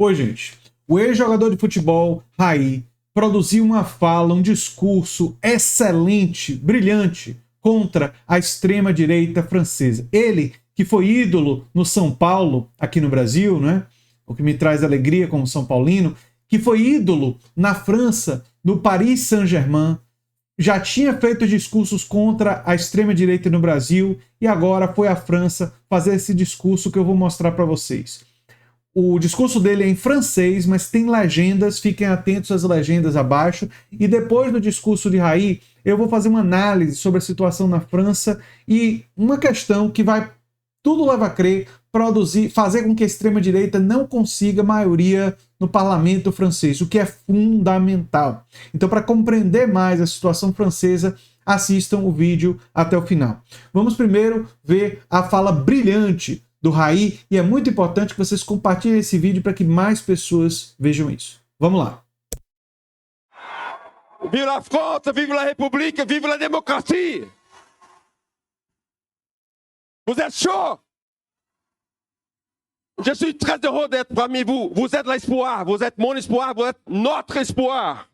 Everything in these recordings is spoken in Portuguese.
Oi, gente. O ex-jogador de futebol, Raí, produziu uma fala, um discurso excelente, brilhante, contra a extrema-direita francesa. Ele, que foi ídolo no São Paulo, aqui no Brasil, né? O que me traz alegria como São Paulino, que foi ídolo na França, no Paris Saint-Germain, já tinha feito discursos contra a extrema-direita no Brasil e agora foi à França fazer esse discurso que eu vou mostrar para vocês. O discurso dele é em francês, mas tem legendas, fiquem atentos às legendas abaixo. E depois do discurso de Raí, eu vou fazer uma análise sobre a situação na França e uma questão que vai, tudo leva a crer, fazer com que a extrema-direita não consiga maioria no parlamento francês, o que é fundamental. Então, para compreender mais a situação francesa, assistam o vídeo até o final. Vamos primeiro ver a fala brilhante do Raí, e é muito importante que vocês compartilhem esse vídeo para que mais pessoas vejam isso. Vamos lá. Vive la France, vive la République, vive la démocratie. Vous êtes chaud? Je suis très heureux d'être parmi vous. Vous êtes l'espoir, vous êtes mon espoir, vous êtes notre espoir.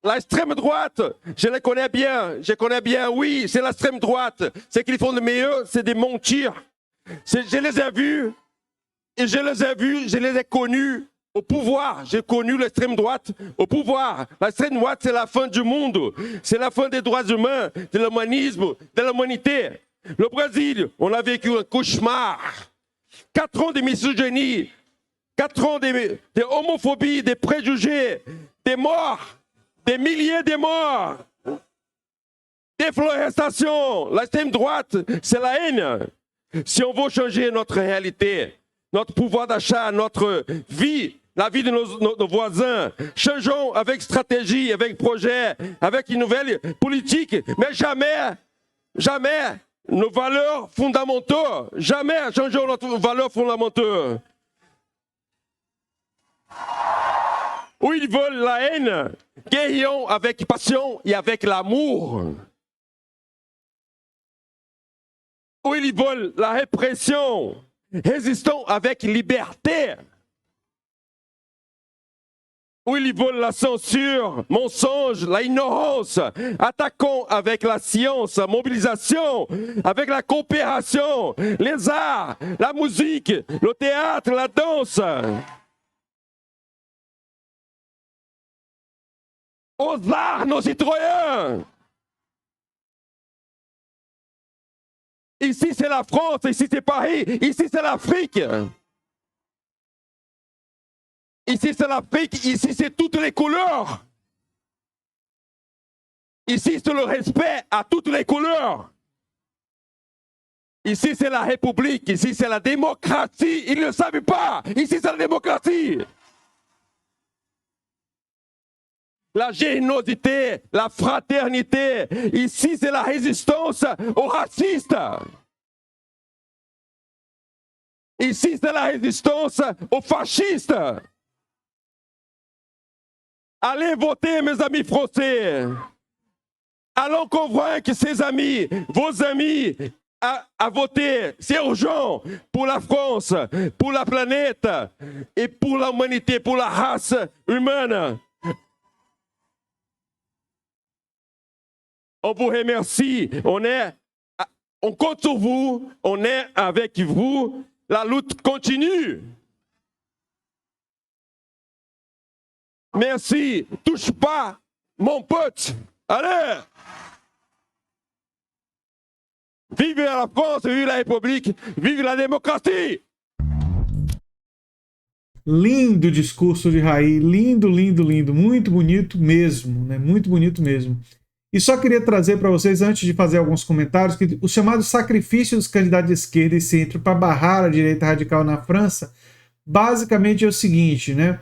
L'extrême droite, je connais bien, oui, c'est l'extrême droite. Ce qu'ils font de meilleur, c'est de mentir. Je les ai vus, et je les ai connus au pouvoir. J'ai connu l'extrême droite au pouvoir. L'extrême droite, c'est la fin du monde. C'est la fin des droits humains, de l'humanisme, de l'humanité. Le Brésil, on a vécu un cauchemar. 4 ans de misogynie, 4 ans de homophobie, des préjugés, des morts. Des milliers de morts, déforestation, l'extrême droite, c'est la haine. Si on veut changer notre réalité, notre pouvoir d'achat, notre vie, la vie de nos voisins, changeons avec stratégie, avec projet, avec une nouvelle politique, mais jamais nos valeurs fondamentales, jamais changeons nos valeurs fondamentales. Où ils veulent la haine, guérissons avec passion et avec l'amour. Où ils veulent la répression, résistons avec liberté. Où ils veulent la censure, mensonge, la ignorance, attaquons avec la science, mobilisation, avec la coopération, les arts, la musique, le théâtre, la danse. Aux arts, nos citoyens. Ici, c'est la France, ici, c'est Paris, ici, c'est l'Afrique. Ici, c'est l'Afrique, ici, c'est toutes les couleurs. Ici, c'est le respect à toutes les couleurs. Ici, c'est la République, ici, c'est la démocratie. Ils ne le savent pas. Ici, c'est la démocratie. La générosité, la fraternité. Ici, c'est la résistance aux racistes. Ici, c'est la résistance aux fascistes. Allez voter, mes amis français. Allons convaincre ses amis, vos amis, à voter. C'est urgent pour la France, pour la planète et pour l'humanité, pour la race humaine. On vous remercie, on compte sur vous, on est avec vous, la lutte continue. Merci, touche pas, mon pote, allez! Vive la France, vive la République, vive la démocratie! Lindo discurso de Raí, lindo, lindo, lindo, muito bonito mesmo, né? Muito bonito mesmo. E só queria trazer para vocês, antes de fazer alguns comentários, que o chamado sacrifício dos candidatos de esquerda e centro para barrar a direita radical na França, basicamente é o seguinte, né?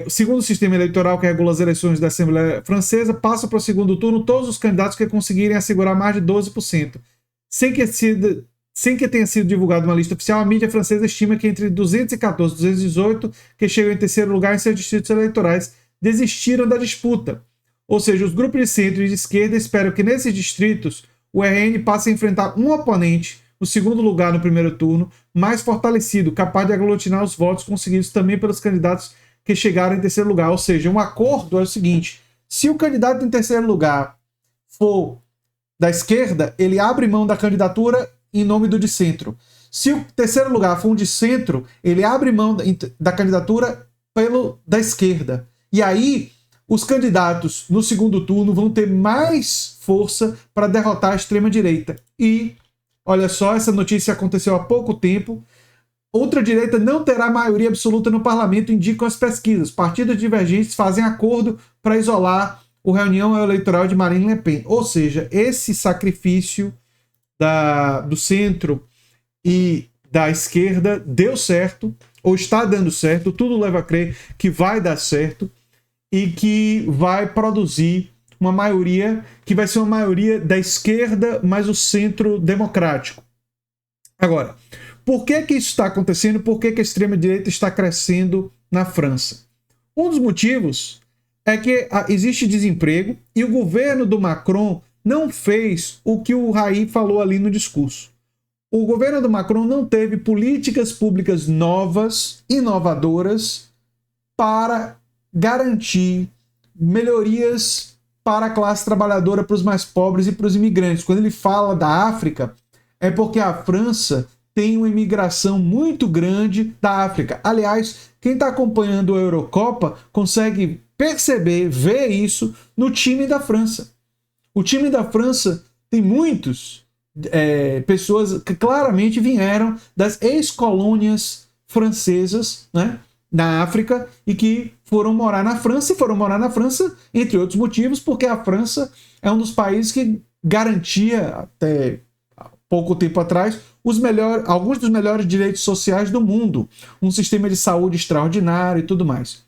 Segundo o sistema eleitoral que regula as eleições da Assembleia Francesa, passa para o segundo turno todos os candidatos que conseguirem assegurar mais de 12%. Sem que tenha sido divulgada uma lista oficial, a mídia francesa estima que entre 214 e 218 que chegam em terceiro lugar em seus distritos eleitorais desistiram da disputa. Ou seja, os grupos de centro e de esquerda esperam que nesses distritos o RN passe a enfrentar um oponente o segundo lugar no primeiro turno, mais fortalecido, capaz de aglutinar os votos conseguidos também pelos candidatos que chegaram em terceiro lugar. Ou seja, um acordo é o seguinte: se o candidato em terceiro lugar for da esquerda, ele abre mão da candidatura em nome do de centro. Se o terceiro lugar for um de centro, ele abre mão da candidatura pelo da esquerda. E aí, os candidatos no segundo turno vão ter mais força para derrotar a extrema-direita. E, olha só, essa notícia aconteceu há pouco tempo. Ultradireita não terá maioria absoluta no parlamento, indicam as pesquisas. Partidos divergentes fazem acordo para isolar a reunião eleitoral de Marine Le Pen. Ou seja, esse sacrifício do centro e da esquerda deu certo, ou está dando certo, tudo leva a crer que vai dar certo e que vai produzir uma maioria que vai ser uma maioria da esquerda mais o centro democrático. Agora, por que isso está acontecendo? Por que a extrema-direita está crescendo na França? Um dos motivos é que existe desemprego e o governo do Macron não fez o que o Raí falou ali no discurso. O governo do Macron não teve políticas públicas novas, inovadoras, para garantir melhorias para a classe trabalhadora, para os mais pobres e para os imigrantes. Quando ele fala da África, é porque a França tem uma imigração muito grande da África. Aliás, quem está acompanhando a Eurocopa consegue perceber, ver isso no time da França. O time da França tem muitos pessoas que claramente vieram das ex-colônias francesas, né, na África, e que foram morar na França, e foram morar na França, entre outros motivos, porque a França é um dos países que garantia, até pouco tempo atrás, alguns dos melhores direitos sociais do mundo, um sistema de saúde extraordinário e tudo mais.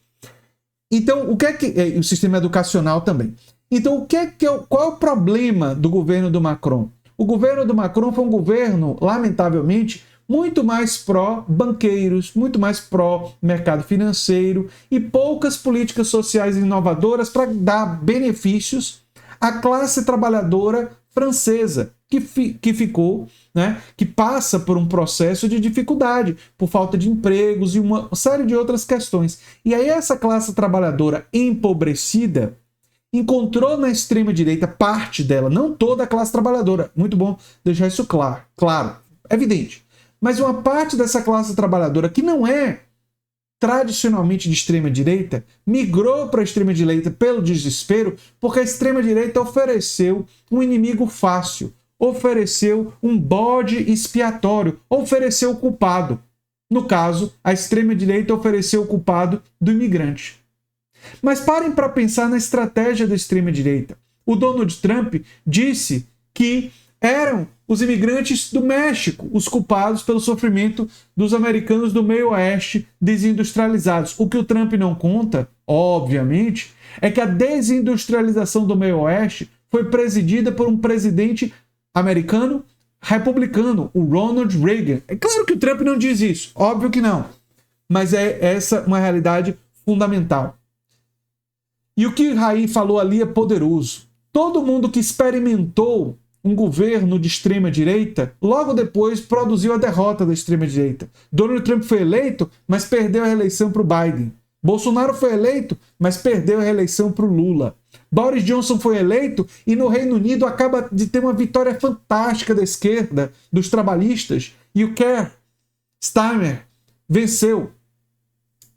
Então, o sistema educacional também. Então, qual é o problema do governo do Macron? O governo do Macron foi um governo, lamentavelmente, muito mais pró-banqueiros, muito mais pró-mercado financeiro e poucas políticas sociais inovadoras para dar benefícios à classe trabalhadora francesa, que ficou, né, que passa por um processo de dificuldade, por falta de empregos e uma série de outras questões. E aí essa classe trabalhadora empobrecida encontrou na extrema-direita, parte dela, não toda a classe trabalhadora, muito bom deixar isso claro, evidente, mas uma parte dessa classe trabalhadora que não é tradicionalmente de extrema-direita, migrou para a extrema-direita pelo desespero, porque a extrema-direita ofereceu um inimigo fácil, ofereceu um bode expiatório, ofereceu o culpado. No caso, a extrema-direita ofereceu o culpado do imigrante. Mas parem para pensar na estratégia da extrema-direita. O Donald Trump disse que eram os imigrantes do México os culpados pelo sofrimento dos americanos do meio oeste desindustrializados. O que o Trump não conta, obviamente, é que a desindustrialização do meio oeste foi presidida por um presidente americano republicano, o Ronald Reagan. É claro que o Trump não diz isso, óbvio que não. Mas é essa uma realidade fundamental. E o que Raí falou ali é poderoso. Todo mundo que experimentou um governo de extrema-direita, logo depois produziu a derrota da extrema-direita. Donald Trump foi eleito, mas perdeu a reeleição para o Biden. Bolsonaro foi eleito, mas perdeu a reeleição para o Lula. Boris Johnson foi eleito e no Reino Unido acaba de ter uma vitória fantástica da esquerda, dos trabalhistas, e o Keir Starmer venceu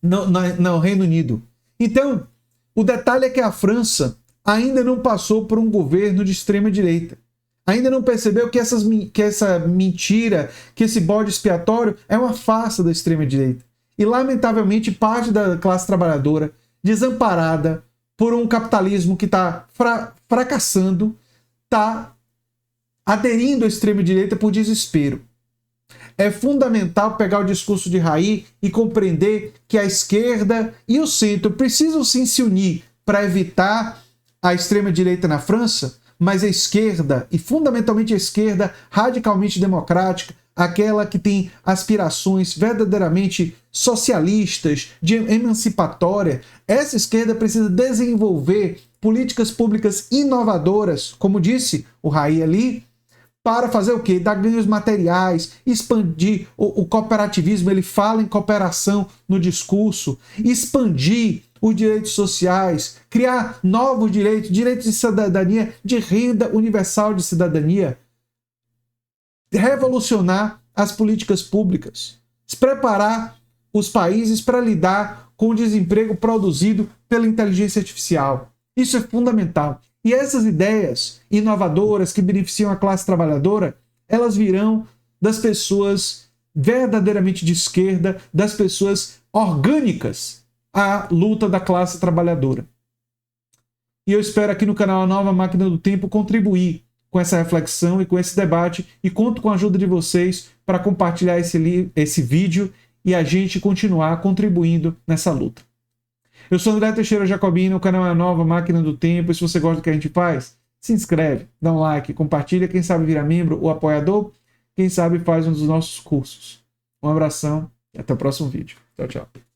no Reino Unido. Então, o detalhe é que a França ainda não passou por um governo de extrema-direita. Ainda não percebeu que essa mentira, que esse bode expiatório é uma farsa da extrema-direita. E, lamentavelmente, parte da classe trabalhadora, desamparada por um capitalismo que está fracassando, está aderindo à extrema-direita por desespero. É fundamental pegar o discurso de Raí e compreender que a esquerda e o centro precisam sim se unir para evitar a extrema-direita na França, mas a esquerda, e fundamentalmente a esquerda radicalmente democrática, aquela que tem aspirações verdadeiramente socialistas, de emancipatória, essa esquerda precisa desenvolver políticas públicas inovadoras, como disse o Raí ali, para fazer o quê? Dar ganhos materiais, expandir o cooperativismo, ele fala em cooperação no discurso, expandir os direitos sociais, criar novos direitos, direitos de cidadania, de renda universal de cidadania, revolucionar as políticas públicas, preparar os países para lidar com o desemprego produzido pela inteligência artificial. Isso é fundamental. E essas ideias inovadoras que beneficiam a classe trabalhadora, elas virão das pessoas verdadeiramente de esquerda, das pessoas orgânicas à luta da classe trabalhadora. E eu espero aqui no canal A Nova Máquina do Tempo contribuir com essa reflexão e com esse debate, e conto com a ajuda de vocês para compartilhar esse vídeo e a gente continuar contribuindo nessa luta. Eu sou André Teixeira Jacobino, o canal É a Nova Máquina do Tempo, e se você gosta do que a gente faz, se inscreve, dá um like, compartilha, quem sabe vira membro ou apoiador, quem sabe faz um dos nossos cursos. Um abração e até o próximo vídeo. Tchau, tchau.